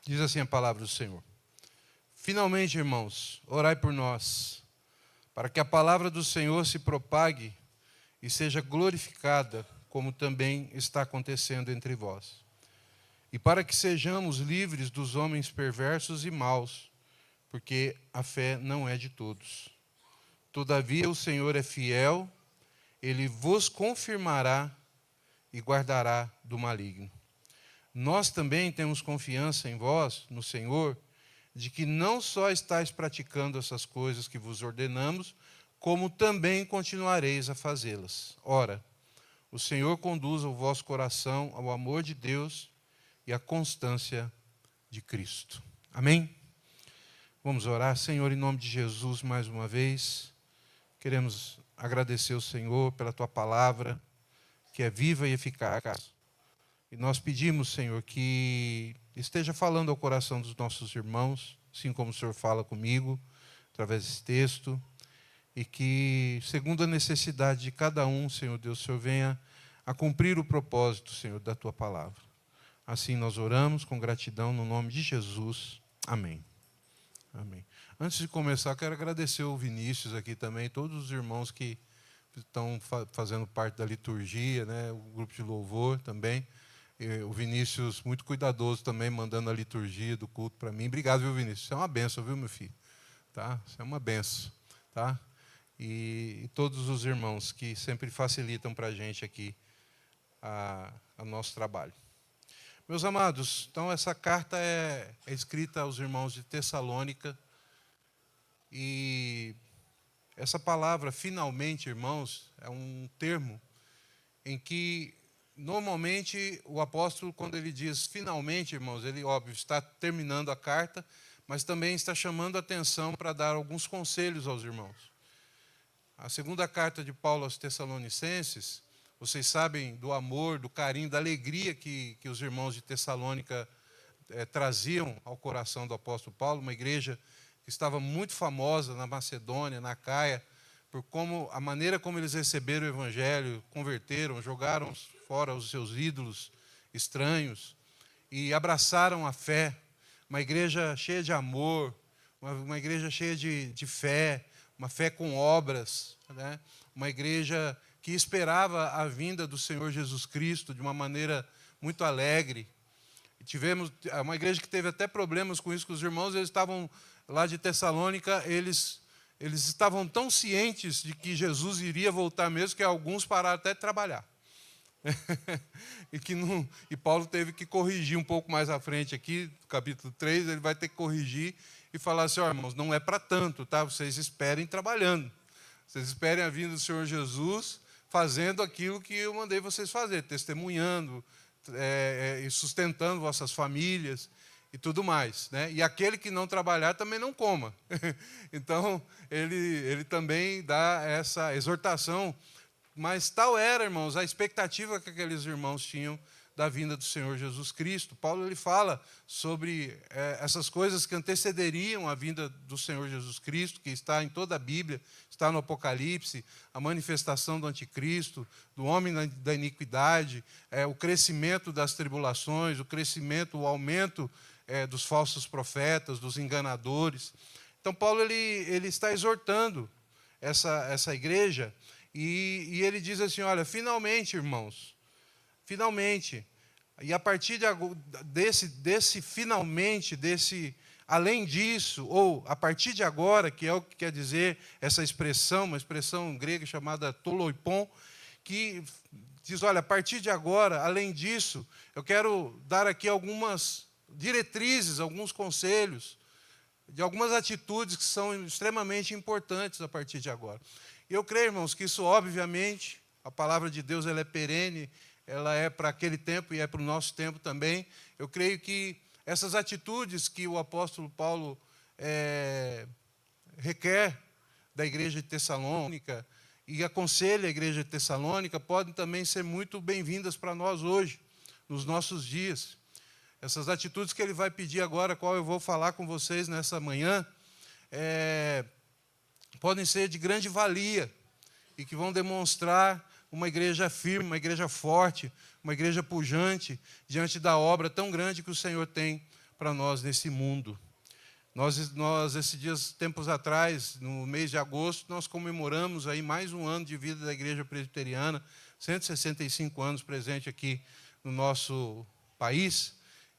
Diz assim a palavra do Senhor. Finalmente, irmãos, orai por nós, para que a palavra do Senhor se propague e seja glorificada, como também está acontecendo entre vós. E para que sejamos livres dos homens perversos e maus, porque a fé não é de todos. Todavia o Senhor é fiel, Ele vos confirmará e guardará do maligno. Nós também temos confiança em vós, no Senhor, de que não só estáis praticando essas coisas que vos ordenamos, como também continuareis a fazê-las. Ora, o Senhor conduza o vosso coração ao amor de Deus e à constância de Cristo. Amém? Vamos orar. Senhor, em nome de Jesus, mais uma vez, queremos agradecer ao Senhor pela Tua palavra, que é viva e eficaz. E nós pedimos, Senhor, que esteja falando ao coração dos nossos irmãos, assim como o Senhor fala comigo, através desse texto, e que, segundo a necessidade de cada um, Senhor Deus, o Senhor venha a cumprir o propósito, Senhor, da Tua palavra. Assim nós oramos com gratidão no nome de Jesus. Amém. Amém. Antes de começar, quero agradecer o Vinícius aqui também, todos os irmãos que estão fazendo parte da liturgia, né, o grupo de louvor também. O Vinícius, muito cuidadoso também, mandando a liturgia do culto para mim. Obrigado, viu, Vinícius? Isso é uma benção, viu, meu filho? Tá? Isso é uma benção. Tá? E todos os irmãos que sempre facilitam para a gente aqui o nosso trabalho. Meus amados, então essa carta é escrita aos irmãos de Tessalônica. E essa palavra, finalmente, irmãos, é um termo em que normalmente o apóstolo, quando ele diz finalmente, irmãos, ele, óbvio, está terminando a carta, mas também está chamando a atenção para dar alguns conselhos aos irmãos. A segunda carta de Paulo aos Tessalonicenses, vocês sabem do amor, do carinho, da alegria que os irmãos de Tessalônica traziam ao coração do apóstolo Paulo, uma igreja que estava muito famosa na Macedônia, na Acaia, por a maneira como eles receberam o Evangelho, converteram, jogaram fora os seus ídolos estranhos e abraçaram a fé. Uma igreja cheia de amor, uma igreja cheia de fé, uma fé com obras, né? Uma igreja que esperava a vinda do Senhor Jesus Cristo de uma maneira muito alegre. E tivemos uma igreja que teve até problemas com isso, que os irmãos, eles estavam lá de Tessalônica, eles estavam tão cientes de que Jesus iria voltar mesmo, que alguns pararam até de trabalhar. E Paulo teve que corrigir um pouco mais à frente aqui, no capítulo 3, ele vai ter que corrigir e falar assim, irmãos, não é para tanto, tá? Vocês esperem trabalhando. Vocês esperem a vinda do Senhor Jesus fazendo aquilo que eu mandei vocês fazer, testemunhando, e sustentando vossas famílias e tudo mais, né? E aquele que não trabalhar também não coma. Então, ele também dá essa exortação. Mas tal era, irmãos, a expectativa que aqueles irmãos tinham da vinda do Senhor Jesus Cristo. Paulo ele fala sobre essas coisas que antecederiam a vinda do Senhor Jesus Cristo, que está em toda a Bíblia, está no Apocalipse, a manifestação do anticristo, do homem da iniquidade, o crescimento das tribulações, o aumento dos falsos profetas, dos enganadores. Então Paulo ele está exortando essa igreja e ele diz assim, olha, finalmente, irmãos, finalmente, e a partir desse finalmente, além disso, ou a partir de agora, que é o que quer dizer essa expressão, uma expressão grega chamada toloipon, que diz, olha, a partir de agora, além disso, eu quero dar aqui algumas diretrizes, alguns conselhos, de algumas atitudes que são extremamente importantes a partir de agora. E eu creio, irmãos, que isso, obviamente, a palavra de Deus ela é perene, ela é para aquele tempo e é para o nosso tempo também. Eu creio que essas atitudes que o apóstolo Paulo requer da igreja de Tessalônica e aconselha a igreja de Tessalônica podem também ser muito bem-vindas para nós hoje, nos nossos dias. Essas atitudes que ele vai pedir agora, qual eu vou falar com vocês nessa manhã, podem ser de grande valia e que vão demonstrar uma igreja firme, uma igreja forte, uma igreja pujante diante da obra tão grande que o Senhor tem para nós nesse mundo. Esses dias, tempos atrás, no mês de agosto, nós comemoramos aí mais um ano de vida da Igreja Presbiteriana, 165 anos presente aqui no nosso país.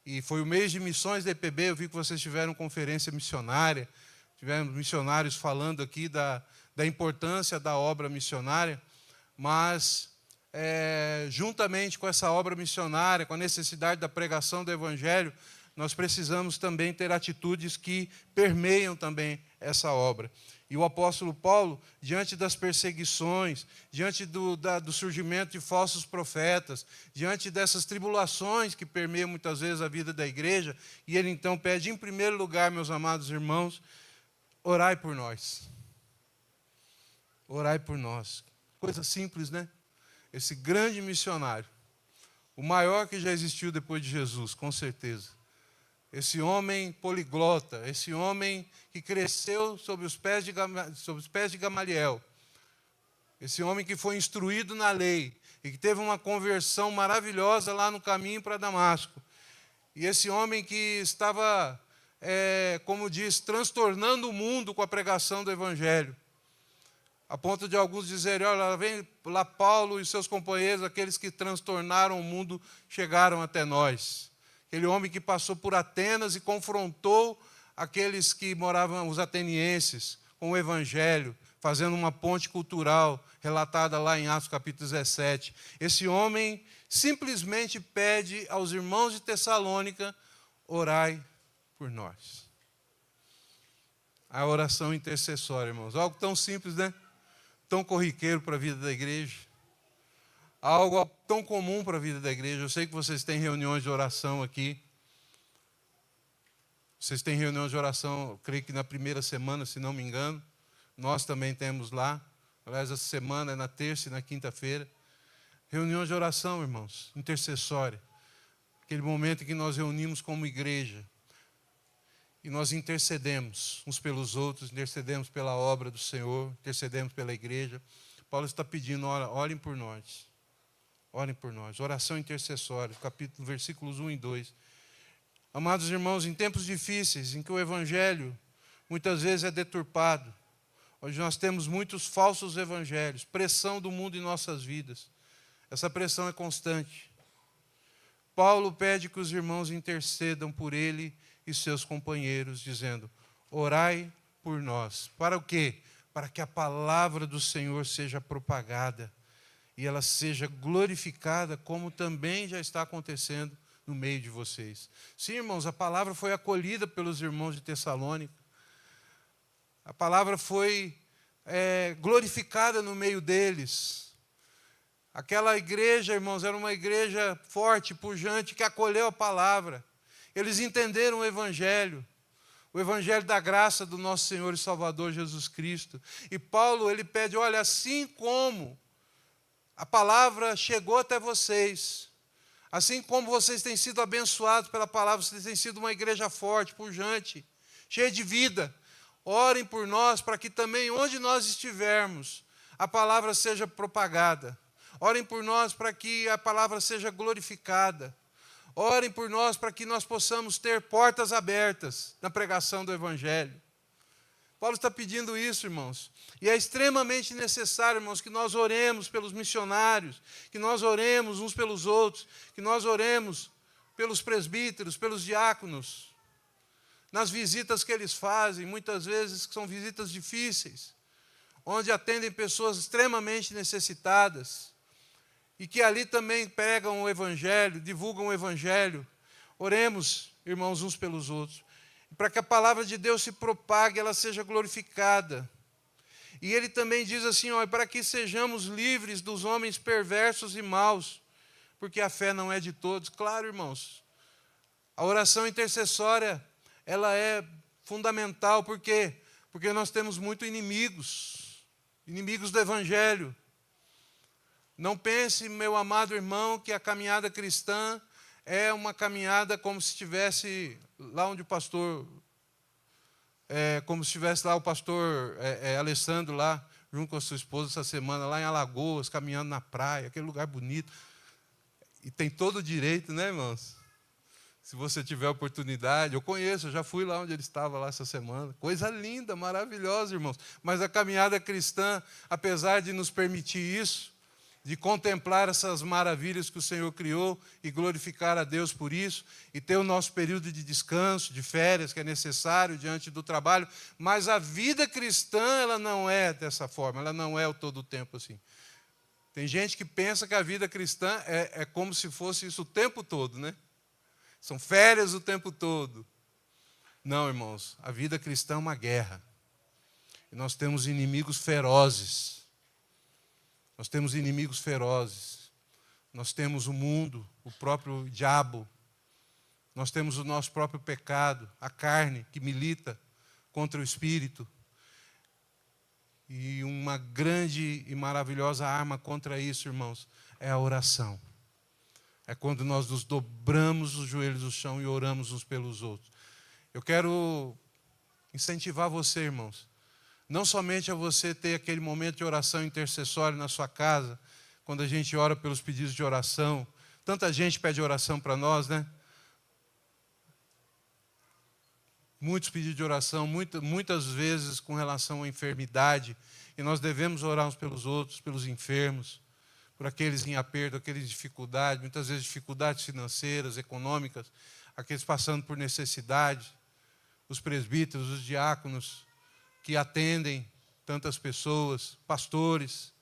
E foi o mês de missões da EPB, eu vi que vocês tiveram conferência missionária, tivemos missionários falando aqui da importância da obra missionária, mas, juntamente com essa obra missionária, com a necessidade da pregação do Evangelho, nós precisamos também ter atitudes que permeiam também essa obra. E o apóstolo Paulo, diante das perseguições, diante do surgimento de falsos profetas, diante dessas tribulações que permeiam muitas vezes a vida da igreja, e ele então pede, em primeiro lugar, meus amados irmãos, orai por nós. Orai por nós. Coisa simples, né? Esse grande missionário, o maior que já existiu depois de Jesus, com certeza. Esse homem poliglota, esse homem que cresceu sob os pés de Gamaliel, esse homem que foi instruído na lei e que teve uma conversão maravilhosa lá no caminho para Damasco, e esse homem que estava, como diz, transtornando o mundo com a pregação do Evangelho, a ponto de alguns dizerem, olha, lá vem lá Paulo e seus companheiros, aqueles que transtornaram o mundo, chegaram até nós. Aquele homem que passou por Atenas e confrontou aqueles que moravam, os atenienses, com o Evangelho, fazendo uma ponte cultural, relatada lá em Atos capítulo 17. Esse homem simplesmente pede aos irmãos de Tessalônica, orai por nós. A oração intercessória, irmãos. Algo tão simples, né? Tão corriqueiro para a vida da igreja. Algo tão comum para a vida da igreja. Eu sei que vocês têm reuniões de oração aqui. Vocês têm reuniões de oração, eu creio que na primeira semana, se não me engano. Nós também temos lá. Aliás, essa semana é na terça e na quinta-feira. Reuniões de oração, irmãos, intercessória. Aquele momento em que nós reunimos como igreja. E nós intercedemos uns pelos outros, intercedemos pela obra do Senhor, intercedemos pela igreja. Paulo está pedindo, orem por nós. Orem por nós. Oração intercessória, versículos 1 e 2. Amados irmãos, em tempos difíceis, em que o Evangelho muitas vezes é deturpado, hoje nós temos muitos falsos evangelhos, pressão do mundo em nossas vidas. Essa pressão é constante. Paulo pede que os irmãos intercedam por ele e seus companheiros, dizendo, orai por nós. Para o quê? Para que a palavra do Senhor seja propagada e ela seja glorificada, como também já está acontecendo no meio de vocês. Sim, irmãos, a palavra foi acolhida pelos irmãos de Tessalônica. A palavra foi glorificada no meio deles. Aquela igreja, irmãos, era uma igreja forte, pujante, que acolheu a palavra. Eles entenderam o Evangelho da graça do nosso Senhor e Salvador Jesus Cristo. E Paulo, ele pede, olha, assim como a palavra chegou até vocês, assim como vocês têm sido abençoados pela palavra, vocês têm sido uma igreja forte, pujante, cheia de vida. Orem por nós, para que também, onde nós estivermos, a palavra seja propagada. Orem por nós, para que a palavra seja glorificada. Orem por nós, para que nós possamos ter portas abertas na pregação do Evangelho. Paulo está pedindo isso, irmãos. E é extremamente necessário, irmãos, que nós oremos pelos missionários, que nós oremos uns pelos outros, que nós oremos pelos presbíteros, pelos diáconos, nas visitas que eles fazem, muitas vezes que são visitas difíceis, onde atendem pessoas extremamente necessitadas, e que ali também pregam o Evangelho, divulgam o Evangelho. Oremos, irmãos, uns pelos outros. Para que a palavra de Deus se propague, ela seja glorificada. E ele também diz assim, para que sejamos livres dos homens perversos e maus, porque a fé não é de todos. Claro, irmãos, a oração intercessória, ela é fundamental. Por quê? Porque nós temos muitos inimigos do Evangelho. Não pense, meu amado irmão, que a caminhada cristã é uma caminhada como se estivesse lá onde o pastor, como se estivesse lá o pastor Alessandro, lá, junto com a sua esposa essa semana, lá em Alagoas, caminhando na praia, aquele lugar bonito. E tem todo o direito, né, irmãos? Se você tiver oportunidade, eu conheço, eu já fui lá onde ele estava lá essa semana. Coisa linda, maravilhosa, irmãos. Mas a caminhada cristã, apesar de nos permitir isso, de contemplar essas maravilhas que o Senhor criou e glorificar a Deus por isso, e ter o nosso período de descanso, de férias, que é necessário diante do trabalho, mas a vida cristã, ela não é dessa forma, ela não é o todo o tempo assim. Tem gente que pensa que a vida cristã é como se fosse isso o tempo todo, né? São férias o tempo todo. Não, irmãos, a vida cristã é uma guerra. E nós temos inimigos ferozes. Nós temos inimigos ferozes. Nós temos o mundo, o próprio diabo. Nós temos o nosso próprio pecado, a carne que milita contra o espírito. E uma grande e maravilhosa arma contra isso, irmãos, é a oração. É quando nós nos dobramos os joelhos no chão e oramos uns pelos outros. Eu quero incentivar você, irmãos, não somente a você ter aquele momento de oração intercessória na sua casa, quando a gente ora pelos pedidos de oração. Tanta gente pede oração para nós, né? Muitos pedidos de oração, muitas vezes com relação à enfermidade, e nós devemos orar uns pelos outros, pelos enfermos, por aqueles em aperto, aqueles em dificuldade, muitas vezes dificuldades financeiras, econômicas, aqueles passando por necessidade, os presbíteros, os diáconos que atendem tantas pessoas, pastores,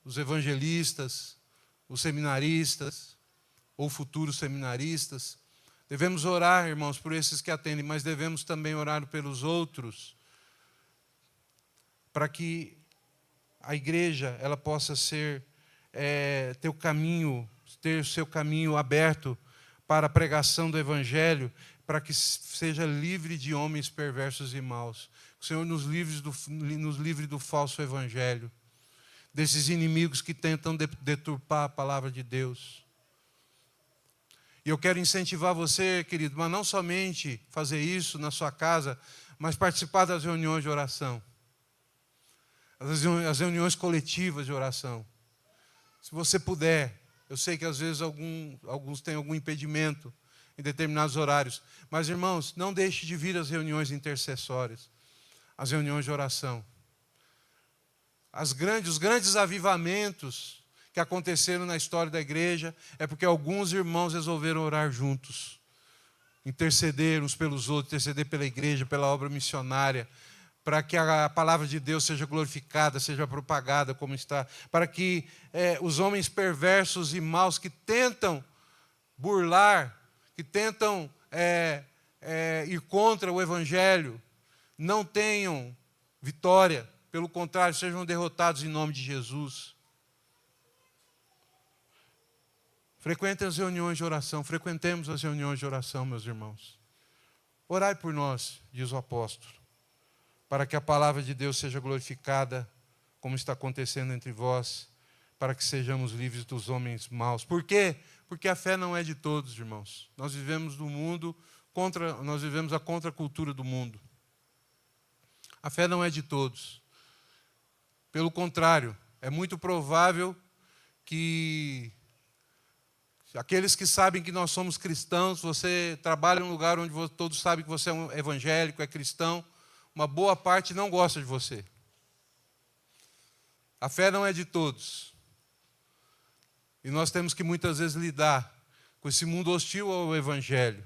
os evangelistas, os seminaristas, ou futuros seminaristas. Devemos orar, irmãos, por esses que atendem, mas devemos também orar pelos outros, para que a igreja ela possa ter o seu caminho aberto para a pregação do Evangelho, para que seja livre de homens perversos e maus. O Senhor nos livre do falso Evangelho, desses inimigos que tentam deturpar a palavra de Deus. E eu quero incentivar você, querido, mas não somente fazer isso na sua casa, mas participar das reuniões de oração. As reuniões coletivas de oração. Se você puder, eu sei que às vezes alguns têm algum impedimento em determinados horários, mas irmãos, não deixe de vir às reuniões intercessórias, às reuniões de oração. Os grandes avivamentos que aconteceram na história da igreja é porque alguns irmãos resolveram orar juntos, interceder uns pelos outros, interceder pela igreja, pela obra missionária, para que a palavra de Deus seja glorificada, seja propagada como está, para que os homens perversos e maus que tentam burlar, que tentam ir contra o Evangelho, não tenham vitória, pelo contrário, sejam derrotados em nome de Jesus. Frequentem as reuniões de oração, frequentemos as reuniões de oração, meus irmãos. Orai por nós, diz o apóstolo, para que a palavra de Deus seja glorificada, como está acontecendo entre vós, para que sejamos livres dos homens maus. Por quê? Porque a fé não é de todos, irmãos. Nós vivemos no mundo, nós vivemos a contracultura do mundo. A fé não é de todos. Pelo contrário, é muito provável que aqueles que sabem que nós somos cristãos, você trabalha em um lugar onde todos sabem que você é um evangélico, é cristão, uma boa parte não gosta de você. A fé não é de todos. E nós temos que muitas vezes lidar com esse mundo hostil ao Evangelho.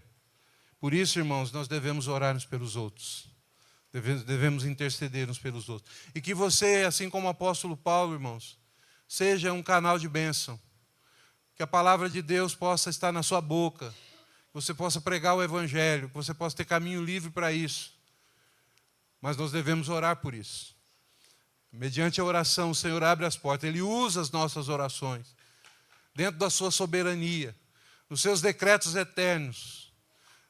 Por isso, irmãos, nós devemos orar uns pelos outros. Devemos interceder uns pelos outros. E que você, assim como o apóstolo Paulo, irmãos, seja um canal de bênção. Que a palavra de Deus possa estar na sua boca. Que você possa pregar o Evangelho. Que você possa ter caminho livre para isso. Mas nós devemos orar por isso. Mediante a oração, o Senhor abre as portas. Ele usa as nossas orações. Dentro da sua soberania. Nos seus decretos eternos.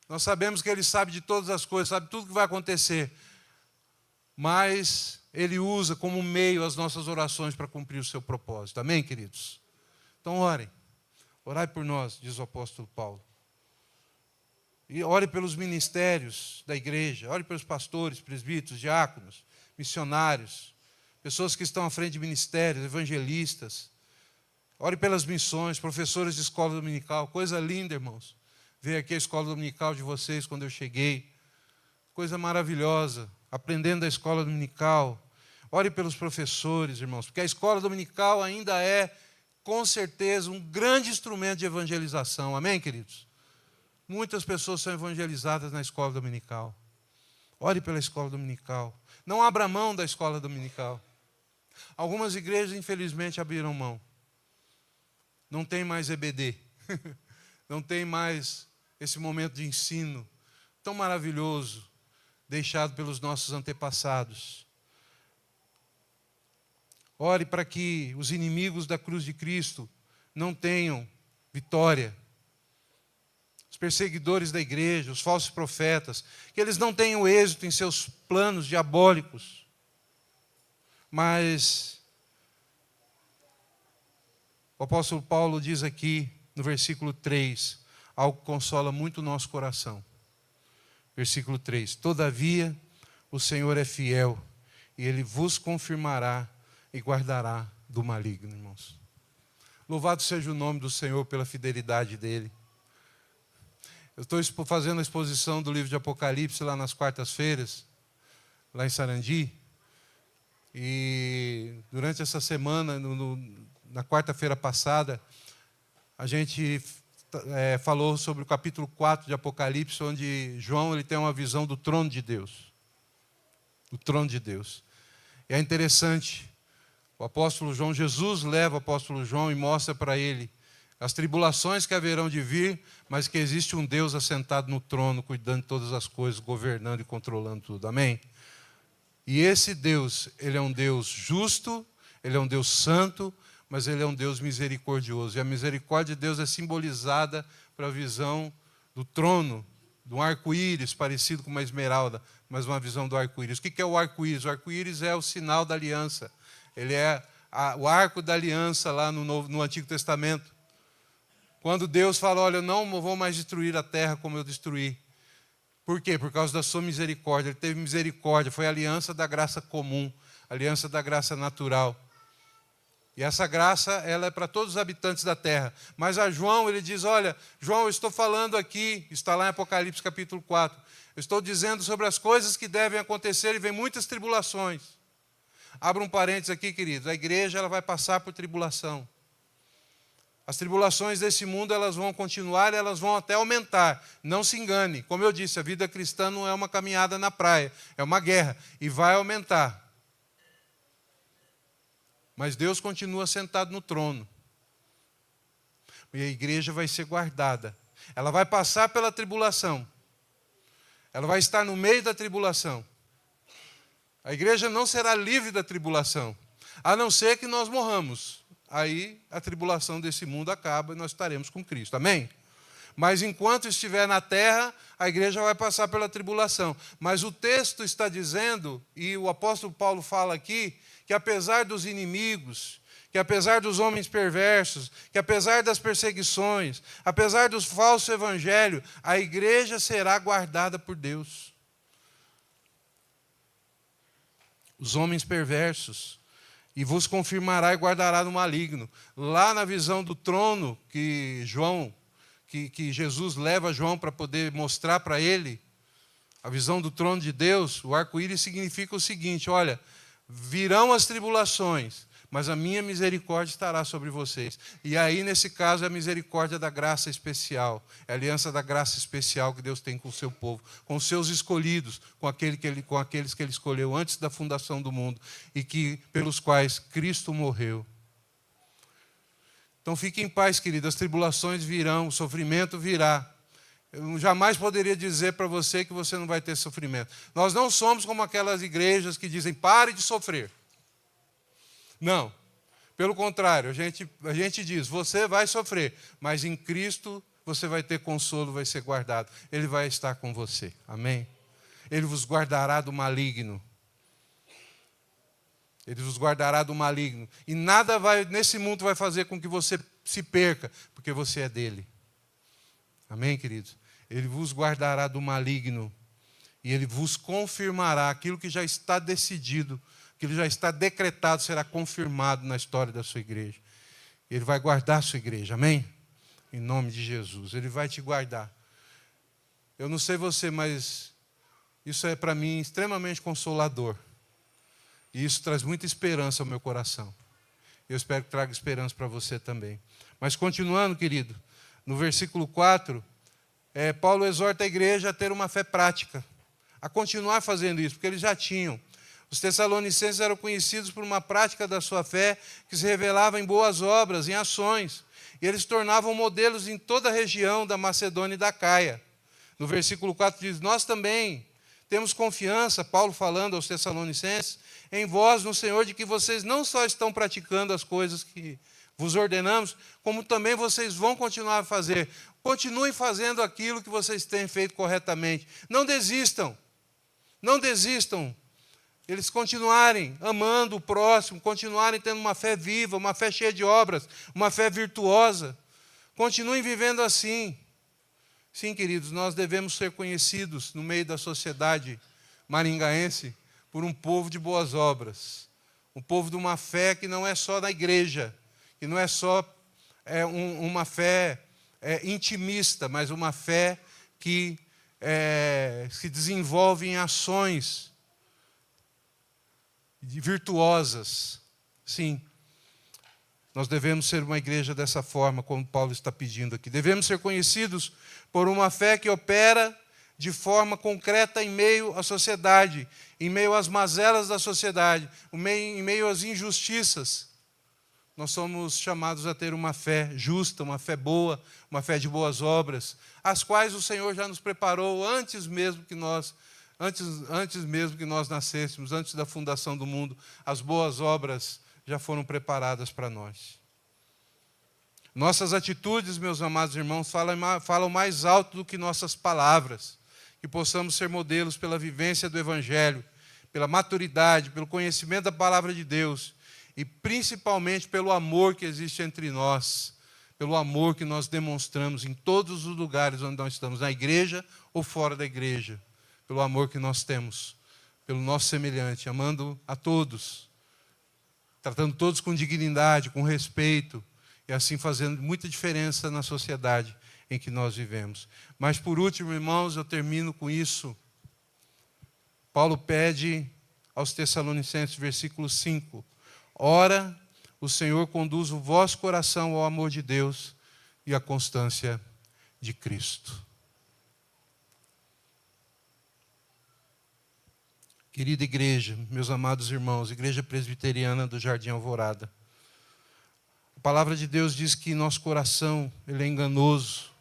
Nós sabemos que Ele sabe de todas as coisas. Sabe tudo que vai acontecer. Mas Ele usa como meio as nossas orações para cumprir o seu propósito. Amém, queridos? Então orem. Orai por nós, diz o apóstolo Paulo. E ore pelos ministérios da igreja, ore pelos pastores, presbíteros, diáconos, missionários, pessoas que estão à frente de ministérios, evangelistas. Ore pelas missões, professores de escola dominical, coisa linda, irmãos. ver aqui a escola dominical de vocês quando eu cheguei. Coisa maravilhosa, aprendendo da escola dominical. Ore pelos professores, irmãos, porque a escola dominical ainda é, com certeza, um grande instrumento de evangelização. Amém, queridos? Muitas pessoas são evangelizadas na escola dominical. Ore pela escola dominical. Não abra mão da escola dominical. Algumas igrejas, infelizmente, abriram mão. Não tem mais EBD. Não tem mais esse momento de ensino tão maravilhoso, deixado pelos nossos antepassados. Ore para que os inimigos da cruz de Cristo não tenham vitória. Os perseguidores da igreja, os falsos profetas, que eles não tenham êxito em seus planos diabólicos. Mas o apóstolo Paulo diz aqui, no versículo 3, algo que consola muito o nosso coração. Versículo 3, todavia o Senhor é fiel, e Ele vos confirmará e guardará do maligno, irmãos. Louvado seja o nome do Senhor pela fidelidade dEle. Eu estou fazendo a exposição do livro de Apocalipse lá nas quartas-feiras, lá em Sarandi. E durante essa semana, na quarta-feira passada, a gente falou sobre o capítulo 4 de Apocalipse, onde João ele tem uma visão do trono de Deus. O trono de Deus. E é interessante, o apóstolo João, Jesus leva o apóstolo João e mostra para ele as tribulações que haverão de vir, mas que existe um Deus assentado no trono, cuidando de todas as coisas, governando e controlando tudo. Amém? E esse Deus, Ele é um Deus justo, Ele é um Deus santo, mas Ele é um Deus misericordioso. E a misericórdia de Deus é simbolizada para a visão do trono, de um arco-íris parecido com uma esmeralda, mas uma visão do arco-íris. O que é o arco-íris? O arco-íris é o sinal da aliança. Ele é o arco da aliança lá no Antigo Testamento. Quando Deus fala, olha, eu não vou mais destruir a terra como eu destruí. Por quê? Por causa da sua misericórdia. Ele teve misericórdia, foi a aliança da graça comum, a aliança da graça natural. E essa graça, ela é para todos os habitantes da terra. Mas a João, ele diz, olha, João, eu estou falando aqui, está lá em Apocalipse capítulo 4, eu estou dizendo sobre as coisas que devem acontecer e vem muitas tribulações. Abra um parênteses aqui, queridos, a igreja ela vai passar por tribulação. As tribulações desse mundo, elas vão continuar, elas vão até aumentar. Não se engane. Como eu disse, a vida cristã não é uma caminhada na praia, é uma guerra. E vai aumentar. Mas Deus continua sentado no trono. E a igreja vai ser guardada. Ela vai passar pela tribulação. Ela vai estar no meio da tribulação. A igreja não será livre da tribulação, a não ser que nós morramos. Aí a tribulação desse mundo acaba e nós estaremos com Cristo. Amém? Mas enquanto estiver na terra, a igreja vai passar pela tribulação. Mas o texto está dizendo, e o apóstolo Paulo fala aqui, que apesar dos inimigos, que apesar dos homens perversos, que apesar das perseguições, apesar dos falsos evangelhos, a igreja será guardada por Deus. Os homens perversos, e vos confirmará e guardará do maligno. Lá na visão do trono que Jesus leva João para poder mostrar para ele, a visão do trono de Deus, o arco-íris significa o seguinte, olha, virão as tribulações, mas a minha misericórdia estará sobre vocês. E aí, nesse caso, é a misericórdia da graça especial, é a aliança da graça especial que Deus tem com o seu povo, com os seus escolhidos, com aqueles que Ele escolheu antes da fundação do mundo e pelos quais Cristo morreu. Então, fique em paz, querido, as tribulações virão, o sofrimento virá. Eu jamais poderia dizer para você que você não vai ter sofrimento. Nós não somos como aquelas igrejas que dizem, pare de sofrer. Não, pelo contrário, a gente diz, você vai sofrer, mas em Cristo você vai ter consolo, vai ser guardado. Ele vai estar com você, amém? Ele vos guardará do maligno. Ele vos guardará do maligno. E nada nesse mundo vai fazer com que você se perca, porque você é dele. Amém, queridos? Ele vos guardará do maligno. E Ele vos confirmará aquilo que já está decidido, aquilo que já está decretado, será confirmado na história da sua igreja. Ele vai guardar a sua igreja, amém? Em nome de Jesus. Ele vai te guardar. Eu não sei você, mas isso é para mim extremamente consolador. E isso traz muita esperança ao meu coração. Eu espero que traga esperança para você também. Mas continuando, querido, no versículo 4, Paulo exorta a igreja a ter uma fé prática, a continuar fazendo isso, porque eles já tinham. Os tessalonicenses eram conhecidos por uma prática da sua fé que se revelava em boas obras, em ações. E eles se tornavam modelos em toda a região da Macedônia e da Caia. No versículo 4 diz, nós também temos confiança, Paulo falando aos tessalonicenses, em vós, no Senhor, de que vocês não só estão praticando as coisas que vos ordenamos, como também vocês vão continuar a fazer. Continuem fazendo aquilo que vocês têm feito corretamente. Não desistam. Não desistam. Eles continuarem amando o próximo, continuarem tendo uma fé viva, uma fé cheia de obras, uma fé virtuosa. Continuem vivendo assim. Sim, queridos, nós devemos ser conhecidos no meio da sociedade maringaense por um povo de boas obras. Um povo de uma fé que não é só na igreja, que não é só uma fé intimista, mas uma fé que se desenvolve em ações virtuosas. Sim, nós devemos ser uma igreja dessa forma, como Paulo está pedindo aqui. Devemos ser conhecidos por uma fé que opera de forma concreta em meio à sociedade, em meio às mazelas da sociedade, em meio às injustiças. Nós somos chamados a ter uma fé justa, uma fé boa, uma fé de boas obras, as quais o Senhor já nos preparou antes mesmo que nós nascêssemos, antes da fundação do mundo. As boas obras já foram preparadas para nós. Nossas atitudes, meus amados irmãos, falam mais alto do que nossas palavras. Que possamos ser modelos pela vivência do Evangelho, pela maturidade, pelo conhecimento da palavra de Deus e principalmente pelo amor que existe entre nós, pelo amor que nós demonstramos em todos os lugares onde nós estamos, na igreja ou fora da igreja, pelo amor que nós temos, pelo nosso semelhante, amando a todos, tratando todos com dignidade, com respeito, e assim fazendo muita diferença na sociedade em que nós vivemos. Mas por último, irmãos, eu termino com isso. Paulo pede aos Tessalonicenses, versículo 5, ora, o Senhor conduz o vosso coração ao amor de Deus e à constância de Cristo. Querida igreja, meus amados irmãos, Igreja Presbiteriana do Jardim Alvorada, a palavra de Deus diz que nosso coração ele é enganoso.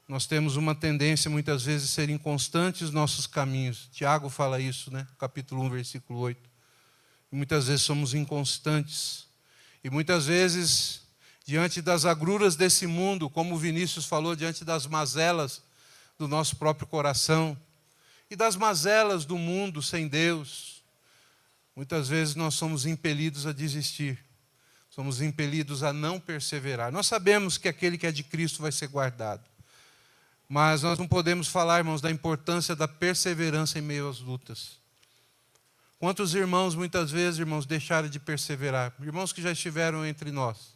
Nós temos uma tendência, muitas vezes, a ser inconstantes nos nossos caminhos. Tiago fala isso, né? Capítulo 1, versículo 8. E muitas vezes somos inconstantes. E muitas vezes, diante das agruras desse mundo, como o Vinícius falou, diante das mazelas do nosso próprio coração e das mazelas do mundo sem Deus, muitas vezes nós somos impelidos a desistir. Somos impelidos a não perseverar. Nós sabemos que aquele que é de Cristo vai ser guardado. Mas nós não podemos falar, irmãos, da importância da perseverança em meio às lutas. Quantos irmãos, muitas vezes, irmãos, deixaram de perseverar? Irmãos que já estiveram entre nós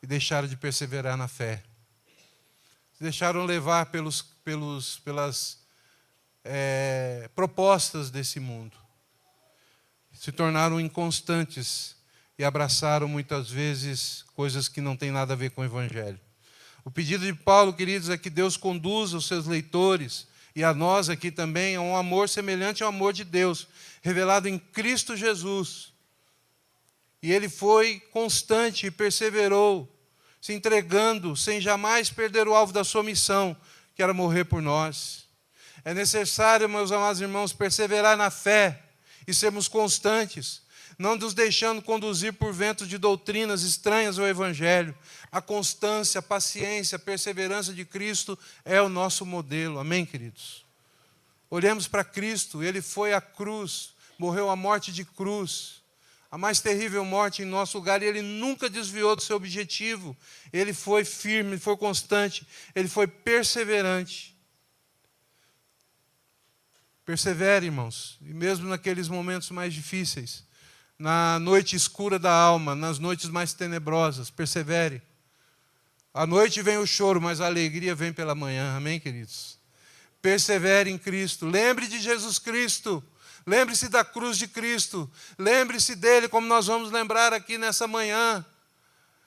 e deixaram de perseverar na fé. Se deixaram levar pelas propostas desse mundo. Se tornaram inconstantes e abraçaram muitas vezes coisas que não têm nada a ver com o Evangelho. O pedido de Paulo, queridos, é que Deus conduza os seus leitores e a nós aqui também a um amor semelhante ao amor de Deus, revelado em Cristo Jesus. E ele foi constante e perseverou, se entregando sem jamais perder o alvo da sua missão, que era morrer por nós. É necessário, meus amados irmãos, perseverar na fé e sermos constantes, não nos deixando conduzir por ventos de doutrinas estranhas ao Evangelho. A constância, a paciência, a perseverança de Cristo é o nosso modelo. Amém, queridos? Olhemos para Cristo, Ele foi à cruz, morreu a morte de cruz, a mais terrível morte em nosso lugar, e Ele nunca desviou do seu objetivo. Ele foi firme, Ele foi constante, Ele foi perseverante. Persevere, irmãos, e mesmo naqueles momentos mais difíceis, na noite escura da alma, nas noites mais tenebrosas, persevere. À noite vem o choro, mas a alegria vem pela manhã. Amém, queridos? Persevere em Cristo. Lembre de Jesus Cristo. Lembre-se da cruz de Cristo. Lembre-se dele, como nós vamos lembrar aqui nessa manhã.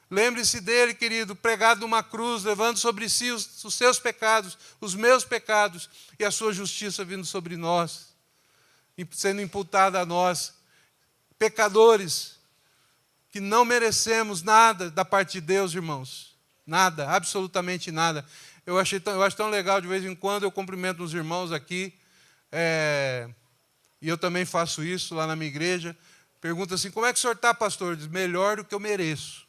Lembre-se dele, querido, pregado numa cruz, levando sobre si os seus pecados, os meus pecados, e a sua justiça vindo sobre nós, sendo imputada a nós, pecadores, que não merecemos nada da parte de Deus, irmãos. Nada, absolutamente nada. Eu acho tão legal, de vez em quando eu cumprimento os irmãos aqui, e eu também faço isso lá na minha igreja. Pergunta assim: como é que o senhor está, pastor? Diz: melhor do que eu mereço.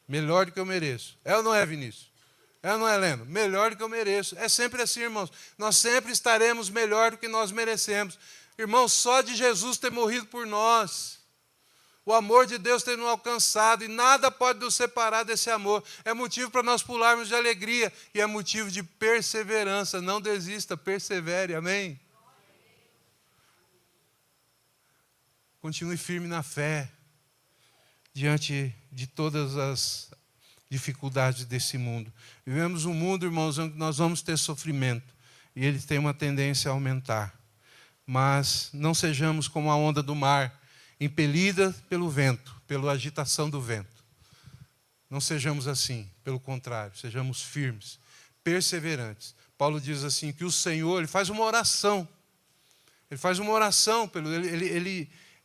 Melhor do que eu mereço. É ou não é, Vinícius? É ou não é, Helena? Melhor do que eu mereço. É sempre assim, irmãos. Nós sempre estaremos melhor do que nós merecemos. Irmãos, só de Jesus ter morrido por nós, o amor de Deus ter nos alcançado, e nada pode nos separar desse amor. É motivo para nós pularmos de alegria, e é motivo de perseverança. Não desista, persevere, amém? Continue firme na fé, diante de todas as dificuldades desse mundo. Vivemos um mundo, irmãos, onde nós vamos ter sofrimento, e ele tem uma tendência a aumentar. Mas não sejamos como a onda do mar, impelida pelo vento, pela agitação do vento. Não sejamos assim, pelo contrário, sejamos firmes, perseverantes. Paulo diz assim, que o Senhor, ele faz uma oração. Ele faz uma oração,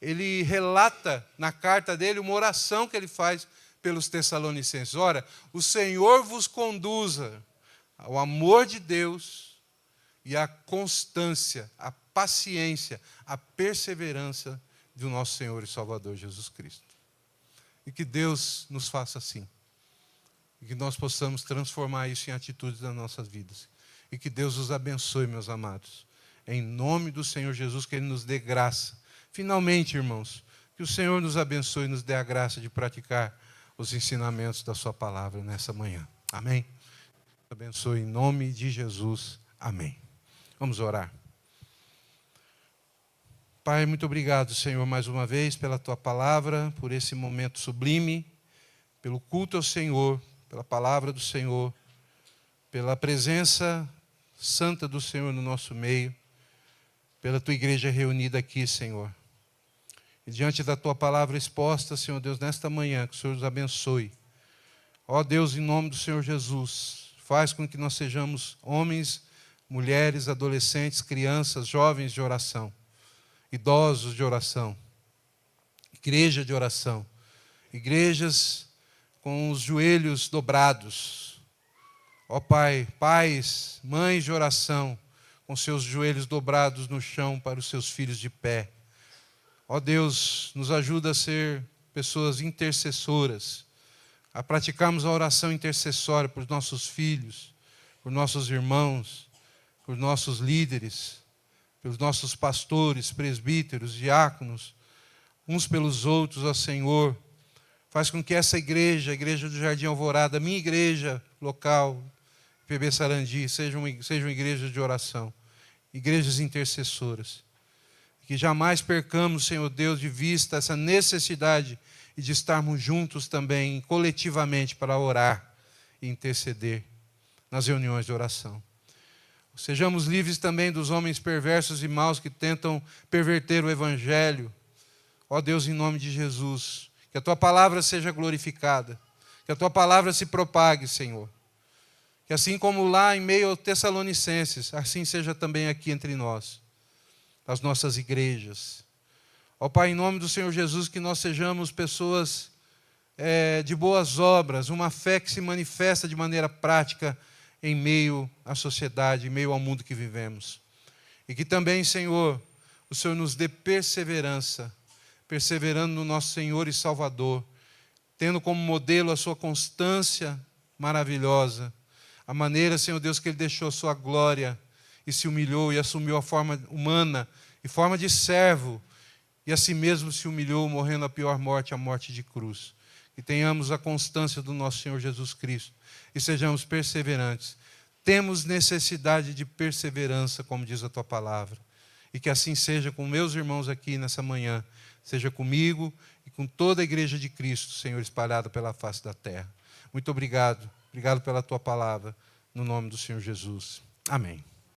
ele relata na carta dele uma oração que ele faz pelos Tessalonicenses. Ora, o Senhor vos conduza ao amor de Deus e à constância, à paciência, à perseverança do nosso Senhor e Salvador Jesus Cristo. E que Deus nos faça assim. E que nós possamos transformar isso em atitudes das nossas vidas. E que Deus os abençoe, meus amados. Em nome do Senhor Jesus, que Ele nos dê graça. Finalmente, irmãos, que o Senhor nos abençoe e nos dê a graça de praticar os ensinamentos da sua palavra nessa manhã. Amém? Abençoe em nome de Jesus. Amém. Vamos orar. Pai, muito obrigado, Senhor, mais uma vez pela tua palavra, por esse momento sublime, pelo culto ao Senhor, pela palavra do Senhor, pela presença santa do Senhor no nosso meio, pela tua igreja reunida aqui, Senhor. E diante da tua palavra exposta, Senhor Deus, nesta manhã, que o Senhor nos abençoe. Ó Deus, em nome do Senhor Jesus, faz com que nós sejamos homens, mulheres, adolescentes, crianças, jovens de oração, idosos de oração, igreja de oração, igrejas com os joelhos dobrados. Ó Pai, pais, mães de oração, com seus joelhos dobrados no chão para os seus filhos de pé. Ó Deus, nos ajuda a ser pessoas intercessoras, a praticarmos a oração intercessória por nossos filhos, por nossos irmãos, por nossos líderes, pelos nossos pastores, presbíteros, diáconos, uns pelos outros, ó Senhor. Faz com que essa igreja, a igreja do Jardim Alvorada, a minha igreja local, PB Sarandi, sejam igrejas de oração, igrejas intercessoras. Que jamais percamos, Senhor Deus, de vista essa necessidade e de estarmos juntos também, coletivamente, para orar e interceder nas reuniões de oração. Sejamos livres também dos homens perversos e maus que tentam perverter o Evangelho. Ó Deus, em nome de Jesus, que a Tua palavra seja glorificada, que a Tua palavra se propague, Senhor. Que assim como lá em meio aos Tessalonicenses, assim seja também aqui entre nós, as nossas igrejas. Ó Pai, em nome do Senhor Jesus, que nós sejamos pessoas de boas obras, uma fé que se manifesta de maneira prática em meio à sociedade, em meio ao mundo que vivemos. E que também, Senhor, o Senhor nos dê perseverança, perseverando no nosso Senhor e Salvador, tendo como modelo a sua constância maravilhosa, a maneira, Senhor Deus, que Ele deixou a sua glória e se humilhou e assumiu a forma humana, e forma de servo, e a si mesmo se humilhou, morrendo a pior morte, a morte de cruz. Que tenhamos a constância do nosso Senhor Jesus Cristo e sejamos perseverantes. Temos necessidade de perseverança, como diz a Tua palavra. E que assim seja com meus irmãos aqui nessa manhã, seja comigo e com toda a igreja de Cristo, Senhor, espalhada pela face da terra. Muito obrigado. Obrigado pela Tua palavra, no nome do Senhor Jesus. Amém.